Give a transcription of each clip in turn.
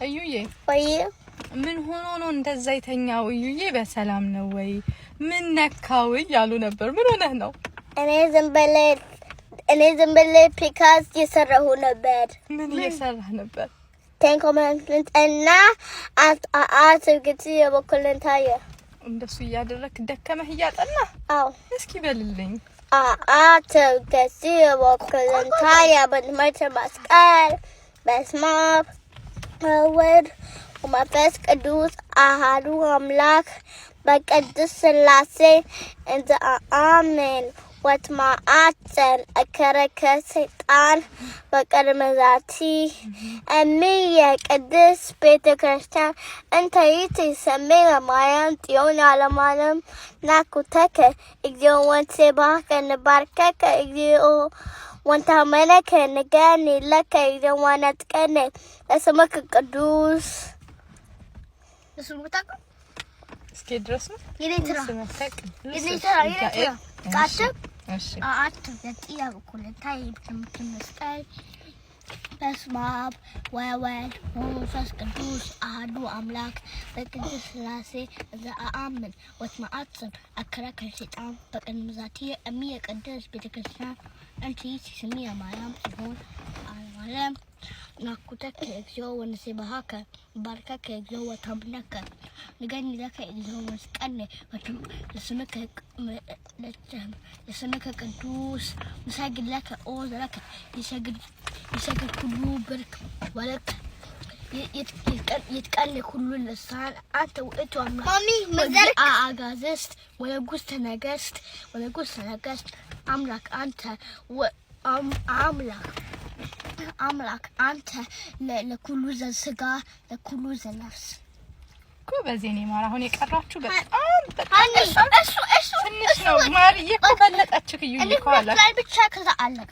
እዩዬ ወይ ምን ሆኖ ነው እንደዛ የተኛው? እዩዬ በሰላም ነው ወይ? ምን ነካው እያሉ ነበር። ምን ሆነህ ነው? እኔ ዝም ብለህ ፒካስ እየሰራሁ ነበር። ምን እየሰራህ ነበር? ቴን ኮማንድመንት እና አትግቲ የበኩልን ታየ። እንደሱ እያደረክ ደከመህ እያጠና? አዎ። እስኪ በልልኝ። አትግቲ የበኩልን ታየ በትምህርት መስቀል በስመ አብ ወወልድ ወመንፈስ ቅዱስ አሐዱ አምላክ በቅድስት ሥላሴ እንተ አሜን። ወትማአተን አከረከ ሰይጣን በቀርመዛቲ እምየ ቅድስት ቤተ ክርስቲያን እንተ ይእቲ ሰሜረ ማርያም ጽዮን ዓለማለም ናኩተከ እግዚኦ ወንሴባከ ንባርከከ እግዚኦ ወንታመነከ ንገኒ ለከ እግዚኦ ወነጥቀነ ለስምከ ቅዱስ ለስሙታක እስኪ ድረስ ነው የኔትራ እሺ ገጥያ በኩልታይ መስቀል በስመ አብ ወወልድ ወመንፈስ ቅዱስ አሐዱ አምላክ በቅድስት ሥላሴ ዘአአምን ወትማአተን አከረከ ሰይጣን በቀርመዛቲ እምየ ቅድስት ቤተ ክርስቲያን እንተ ይእቲ ሰሜረ ማርያም ጽዮን ዓለማለም ናኩተከ እግዚኦ ወንሴባከ ባርከከ እግዚኦ ወታምነከ ንገኒ ለከ እግዚኦ ወንስቀነ ለስምከ ቅዱስ ንሰግድ ለከ ኦ ዘለከ ይሰግድ ሁሉ ብርክ ወለክ يتقال كل لسان أنت وإنتو أملاك مامي مزارك أعجزت ولا جوست نجست أملاك أنت أملاك أنت لكل ذا سجا لكل ذا نفس كوبازيني مارا هوني كررتشو بس እሱ ነው ማርዬ እኮ በለጠችክ እዩዬ ኳላ ላይ ብቻ ከዛ አለቀ።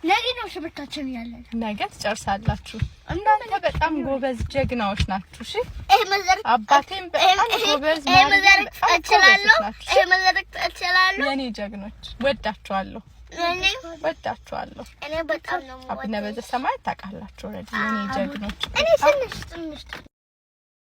ነገ ነው ሽብርታችን ያለን። ነገ ትጨርሳላችሁ። እናንተ በጣም ጎበዝ ጀግናዎች ናችሁ። እሺ መዘርክ አባቴም በጣም ጎበዝ መዘርክ እችላለሁ። መዘርክ እችላለሁ። የኔ ጀግኖች ወዳችኋለሁ። እኔ በጣም ነው አብነ በዘ ሰማይ ታውቃላችሁ። የኔ ጀግኖች እኔ ትንሽ